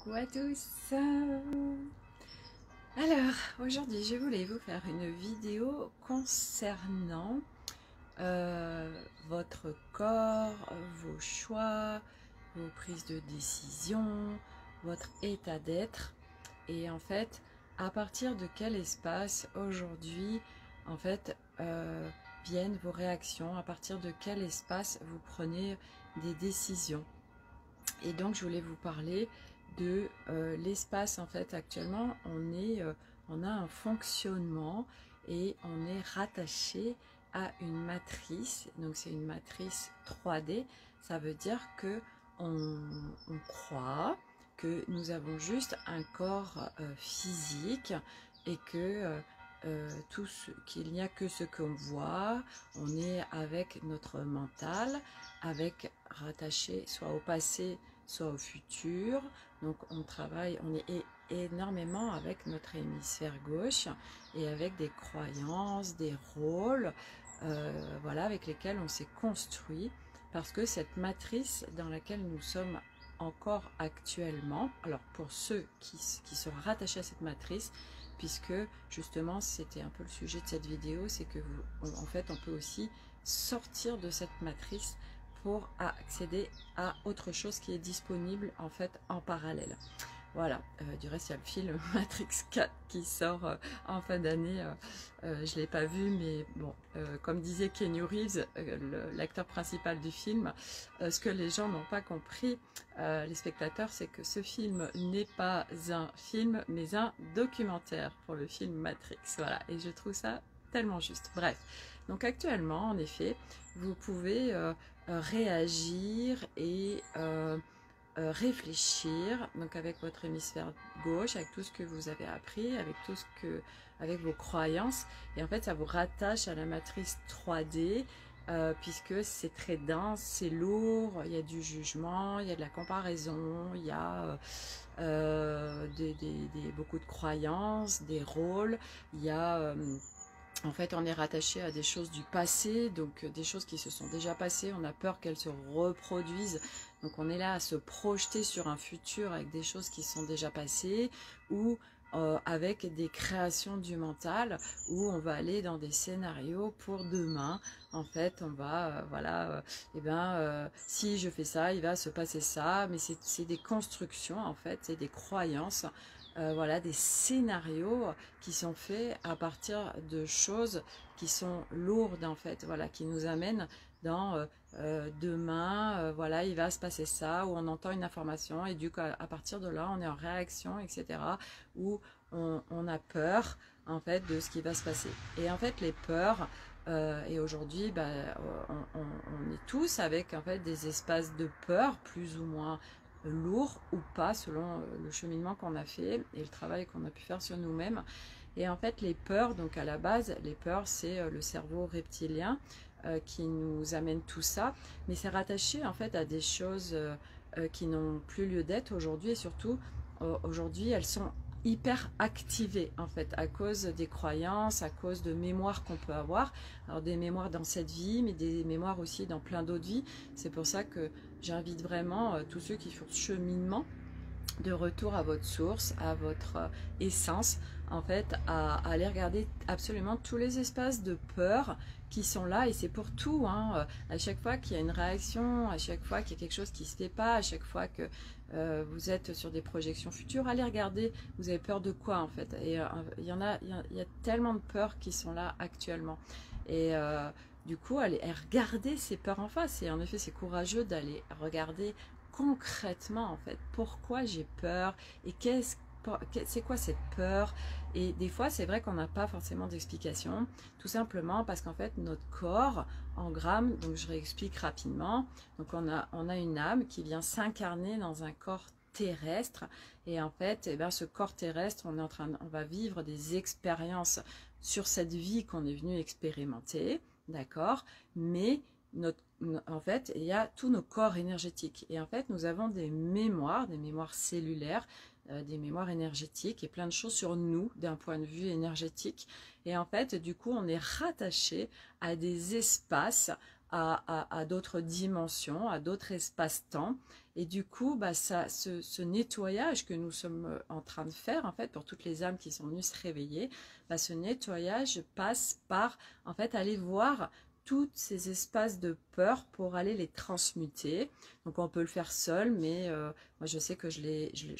Coucou à tous. Alors aujourd'hui je voulais vous faire une vidéo concernant votre corps, vos choix, vos prises de décision, votre état d'être, et en fait à partir de quel espace aujourd'hui en fait viennent vos réactions, à partir de quel espace vous prenez des décisions. Et donc je voulais vous parler de l'espace. En fait actuellement on a un fonctionnement et on est rattaché à une matrice. Donc c'est une matrice 3D. Ça veut dire que on croit que nous avons juste un corps physique et que qu'il n'y a que ce qu'on voit. On est avec notre mental, avec rattaché soit au passé soit au futur. Donc on travaille, on est énormément avec notre hémisphère gauche et avec des croyances, des rôles, voilà, avec lesquels on s'est construit, parce que cette matrice dans laquelle nous sommes encore actuellement, alors pour ceux qui sont rattachés à cette matrice, puisque justement c'était un peu le sujet de cette vidéo, c'est que en fait on peut aussi sortir de cette matrice pour accéder à autre chose qui est disponible en fait en parallèle. Voilà, du reste il y a le film Matrix 4 qui sort en fin d'année, je ne l'ai pas vu, mais bon, comme disait Keanu Reeves, l'acteur principal du film, ce que les gens n'ont pas compris, les spectateurs, c'est que ce film n'est pas un film mais un documentaire pour le film Matrix, voilà, et je trouve ça tellement juste. Bref, donc actuellement en effet vous pouvez réagir et réfléchir, donc avec votre hémisphère gauche, avec tout ce que vous avez appris, avec vos croyances, et en fait ça vous rattache à la matrice 3D, puisque c'est très dense, c'est lourd, il y a du jugement, il y a de la comparaison, il y a beaucoup de croyances, des rôles, il y a en fait, on est rattaché à des choses du passé, donc des choses qui se sont déjà passées, on a peur qu'elles se reproduisent, donc on est là à se projeter sur un futur avec des choses qui sont déjà passées, ou avec des créations du mental, où on va aller dans des scénarios pour demain. En fait, on va, voilà, si je fais ça, il va se passer ça, mais c'est des constructions, en fait, c'est des croyances. Voilà, des scénarios qui sont faits à partir de choses qui sont lourdes, en fait, voilà, qui nous amènent dans demain, voilà, il va se passer ça, ou on entend une information et du coup à partir de là on est en réaction, etc., où on a peur en fait de ce qui va se passer. Et en fait les peurs, et aujourd'hui on est tous avec en fait des espaces de peur plus ou moins lourd ou pas selon le cheminement qu'on a fait et le travail qu'on a pu faire sur nous-mêmes. Et en fait les peurs, donc à la base les peurs c'est le cerveau reptilien qui nous amène tout ça, mais c'est rattaché en fait à des choses qui n'ont plus lieu d'être aujourd'hui, et surtout aujourd'hui elles sont hyper activées en fait à cause des croyances, à cause de mémoires qu'on peut avoir, alors des mémoires dans cette vie mais des mémoires aussi dans plein d'autres vies. C'est pour ça que j'invite vraiment tous ceux qui font ce cheminement de retour à votre source, à votre essence, en fait, à aller regarder absolument tous les espaces de peur qui sont là, et c'est pour tout, hein. À chaque fois qu'il y a une réaction, à chaque fois qu'il y a quelque chose qui ne se fait pas, à chaque fois que vous êtes sur des projections futures, allez regarder, vous avez peur de quoi en fait. Et il y a tellement de peurs qui sont là actuellement. Et du coup, allez regarder ces peurs en face. Et en effet, c'est courageux d'aller regarder concrètement en fait pourquoi j'ai peur et c'est quoi cette peur. Et des fois c'est vrai qu'on n'a pas forcément d'explication, tout simplement parce qu'en fait notre corps en grammes, donc je réexplique rapidement, donc on a une âme qui vient s'incarner dans un corps terrestre, et en fait ce corps terrestre, on va vivre des expériences sur cette vie qu'on est venu expérimenter, d'accord, mais en fait, il y a tous nos corps énergétiques. Et en fait, nous avons des mémoires cellulaires, des mémoires énergétiques et plein de choses sur nous d'un point de vue énergétique. Et en fait, du coup, on est rattaché à des espaces à d'autres dimensions, à d'autres espaces-temps. Et du coup, bah, ce nettoyage que nous sommes en train de faire, en fait, pour toutes les âmes qui sont venues se réveiller, bah, ce nettoyage passe par, en fait, aller voir tous ces espaces de peur pour aller les transmuter. Donc on peut le faire seul, mais moi je sais que je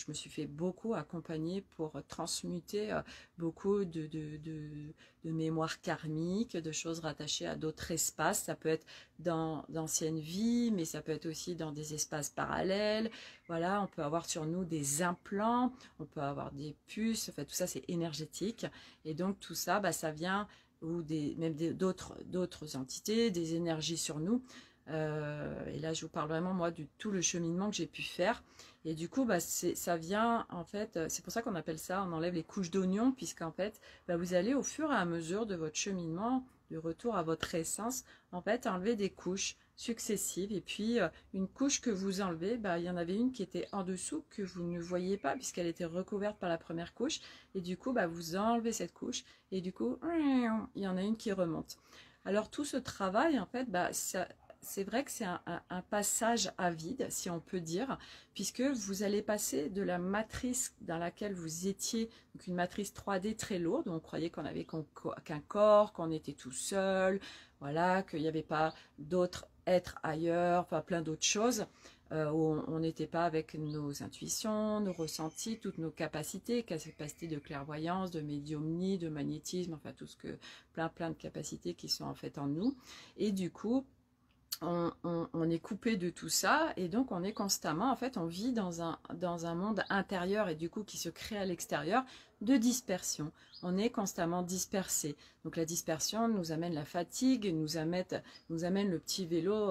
me suis fait beaucoup accompagner pour transmuter beaucoup de mémoires karmiques, de choses rattachées à d'autres espaces. Ça peut être dans d'anciennes vies, mais ça peut être aussi dans des espaces parallèles. Voilà, on peut avoir sur nous des implants, on peut avoir des puces, enfin tout ça c'est énergétique. Et donc tout ça, bah, ça vient ou même d'autres entités, des énergies sur nous. Et là, je vous parle vraiment, moi, du tout le cheminement que j'ai pu faire. Et du coup, bah, ça vient, en fait, c'est pour ça qu'on appelle ça, on enlève les couches d'oignon, puisqu'en fait, bah, vous allez au fur et à mesure de votre cheminement, du retour à votre essence, en fait, enlever des couches successives. Et puis, une couche que vous enlevez, bah, il y en avait une qui était en dessous, que vous ne voyez pas, puisqu'elle était recouverte par la première couche. Et du coup, bah, vous enlevez cette couche, et du coup, il y en a une qui remonte. Alors, tout ce travail, en fait, bah, c'est vrai que c'est un passage à vide, si on peut dire, puisque vous allez passer de la matrice dans laquelle vous étiez, donc une matrice 3D très lourde, où on croyait qu'on avait qu'un corps, qu'on était tout seul, voilà, qu'il n'y avait pas d'autres êtres ailleurs, enfin plein d'autres choses, où on n'était pas avec nos intuitions, nos ressentis, toutes nos capacités de clairvoyance, de médiumnie, de magnétisme, enfin tout ce que, plein de capacités qui sont en fait en nous. Et du coup, on est coupé de tout ça et donc on est constamment, en fait, on vit dans un monde intérieur et du coup qui se crée à l'extérieur de dispersion. On est constamment dispersé. Donc la dispersion nous amène la fatigue, nous amène le petit vélo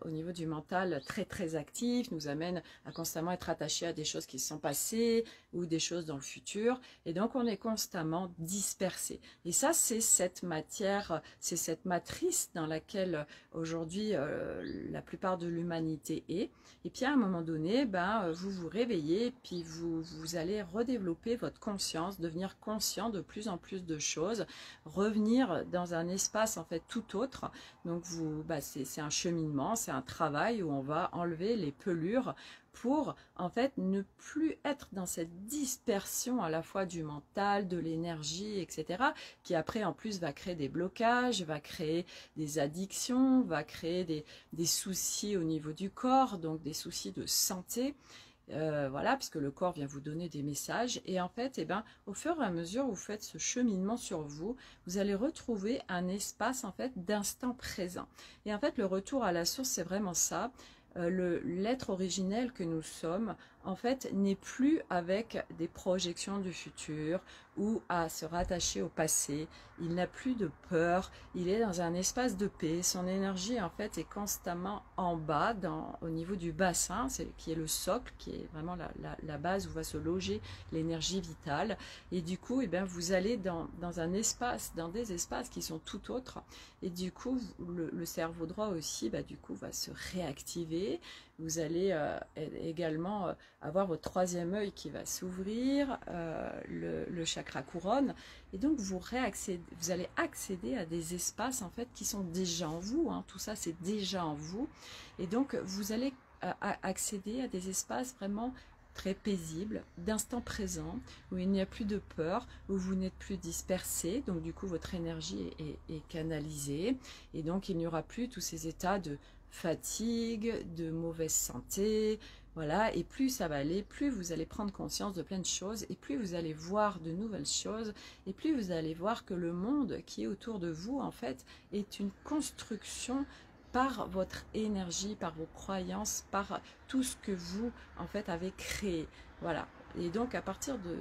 au niveau du mental très très actif, nous amène à constamment être attaché à des choses qui se sont passées ou des choses dans le futur. Et donc on est constamment dispersé. Et ça, c'est cette matière, c'est cette matrice dans laquelle aujourd'hui la plupart de l'humanité est. Et puis à un moment donné, ben, vous vous réveillez, puis vous allez redévelopper votre conscience, devenir conscient de plus en plus de choses, revenir dans un espace en fait tout autre. Donc bah, c'est un cheminement, c'est un travail où on va enlever les pelures pour en fait ne plus être dans cette dispersion à la fois du mental, de l'énergie, etc. qui après en plus va créer des blocages, va créer des addictions, va créer des soucis au niveau du corps, donc des soucis de santé. Voilà, puisque le corps vient vous donner des messages. Et en fait, eh ben, au fur et à mesure où vous faites ce cheminement sur vous, vous allez retrouver un espace en fait d'instant présent. Et en fait, le retour à la source, c'est vraiment ça. L'être originel que nous sommes, en fait, n'est plus avec des projections du futur ou à se rattacher au passé. Il n'a plus de peur, il est dans un espace de paix. Son énergie, en fait, est constamment en bas, au niveau du bassin, qui est le socle, qui est vraiment la base où va se loger l'énergie vitale. Et du coup, eh bien, vous allez dans un espace, dans des espaces qui sont tout autres. Et du coup, le cerveau droit aussi, bah, du coup, va se réactiver. Vous allez également avoir votre troisième œil qui va s'ouvrir, le chakra couronne. Et donc, vous allez accéder à des espaces en fait qui sont déjà en vous. Hein. Tout ça, c'est déjà en vous. Et donc, vous allez accéder à des espaces vraiment très paisibles, d'instant présent, où il n'y a plus de peur, où vous n'êtes plus dispersé. Donc, du coup, votre énergie est canalisée. Et donc, il n'y aura plus tous ces états de fatigue, de mauvaise santé, voilà, et plus ça va aller, plus vous allez prendre conscience de plein de choses, et plus vous allez voir de nouvelles choses, et plus vous allez voir que le monde qui est autour de vous, en fait, est une construction par votre énergie, par vos croyances, par tout ce que vous, en fait, avez créé. Voilà. Et donc, à partir de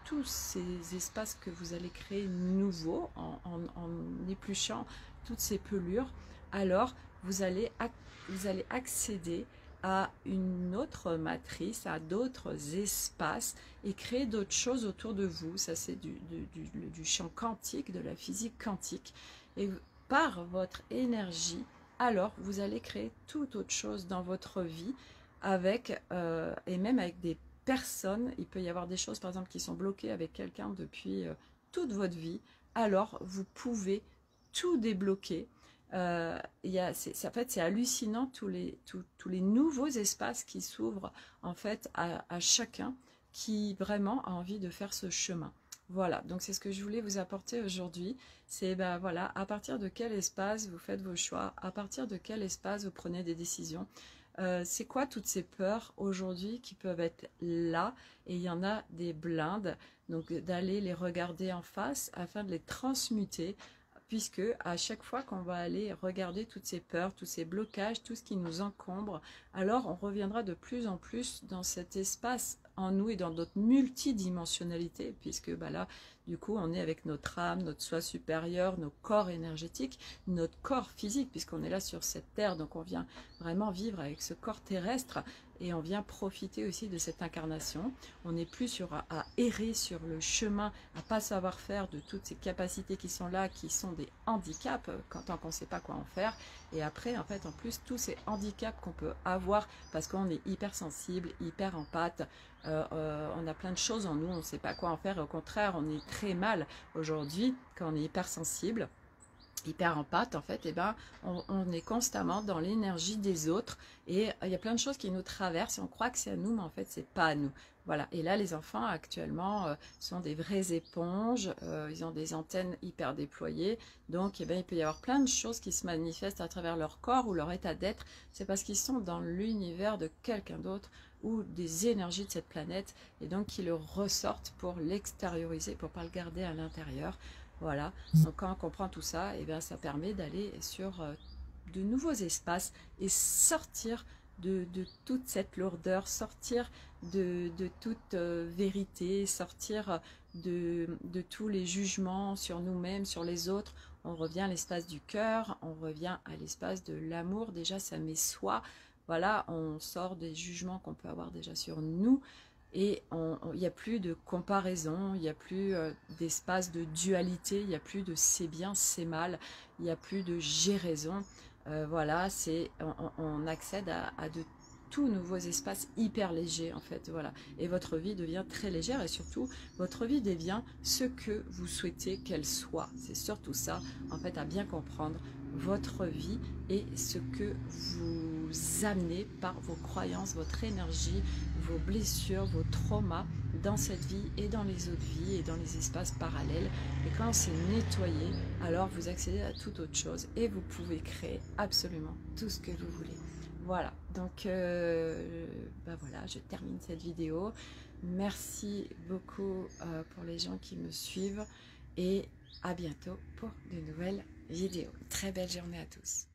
tous ces espaces que vous allez créer nouveaux, en épluchant toutes ces pelures, alors vous allez accéder à une autre matrice, à d'autres espaces et créer d'autres choses autour de vous. Ça, c'est du champ quantique, de la physique quantique. Et par votre énergie, alors vous allez créer toute autre chose dans votre vie avec, et même avec des personnes. Il peut y avoir des choses, par exemple, qui sont bloquées avec quelqu'un depuis toute votre vie. Alors, vous pouvez tout débloquer. En fait, c'est hallucinant tous les nouveaux espaces qui s'ouvrent en fait à chacun qui vraiment a envie de faire ce chemin. Voilà, donc c'est ce que je voulais vous apporter aujourd'hui. C'est ben voilà, à partir de quel espace vous faites vos choix, à partir de quel espace vous prenez des décisions. C'est quoi toutes ces peurs aujourd'hui qui peuvent être là, et il y en a des blindes, donc d'aller les regarder en face afin de les transmuter, puisque à chaque fois qu'on va aller regarder toutes ces peurs, tous ces blocages, tout ce qui nous encombre, alors on reviendra de plus en plus dans cet espace en nous et dans notre multidimensionnalité, puisque bah là, du coup, on est avec notre âme, notre soi supérieur, nos corps énergétiques, notre corps physique, puisqu'on est là sur cette terre, donc on vient vraiment vivre avec ce corps terrestre, et on vient profiter aussi de cette incarnation. On n'est plus à errer sur le chemin, à pas savoir faire de toutes ces capacités qui sont là, qui sont des handicaps, tant qu'on ne sait pas quoi en faire. Et après, en fait, en plus, tous ces handicaps qu'on peut avoir, parce qu'on est hypersensible, hyper empathe, on a plein de choses en nous, on ne sait pas quoi en faire, et au contraire, on est très mal aujourd'hui quand on est hypersensible, hyper empathe, en fait, et ben, on est constamment dans l'énergie des autres, et il y a plein de choses qui nous traversent et on croit que c'est à nous, mais en fait c'est pas à nous. Voilà, et là les enfants actuellement sont des vraies éponges, ils ont des antennes hyper déployées, donc eh ben, il peut y avoir plein de choses qui se manifestent à travers leur corps ou leur état d'être. C'est parce qu'ils sont dans l'univers de quelqu'un d'autre ou des énergies de cette planète, et donc qui le ressortent pour l'extérioriser, pour pas le garder à l'intérieur. Voilà, donc quand on comprend tout ça, et bien ça permet d'aller sur de nouveaux espaces et sortir de toute cette lourdeur, sortir de toute vérité, sortir de tous les jugements sur nous-mêmes, sur les autres. On revient à l'espace du cœur, on revient à l'espace de l'amour. Déjà, ça met soi. Voilà, on sort des jugements qu'on peut avoir déjà sur nous. Et il n'y a plus de comparaison, il n'y a plus d'espace de dualité, il n'y a plus de c'est bien, c'est mal, il n'y a plus de j'ai raison. Voilà, on accède à de tout nouveaux espaces hyper légers en fait. Voilà. Et votre vie devient très légère, et surtout, votre vie devient ce que vous souhaitez qu'elle soit. C'est surtout ça, en fait, à bien comprendre votre vie et ce que vous amenez par vos croyances, votre énergie, vos blessures, vos traumas dans cette vie et dans les autres vies et dans les espaces parallèles. Et quand c'est nettoyé, alors vous accédez à toute autre chose et vous pouvez créer absolument tout ce que vous voulez. Voilà, donc ben voilà, je termine cette vidéo. Merci beaucoup pour les gens qui me suivent, et à bientôt pour de nouvelles vidéos. Très belle journée à tous.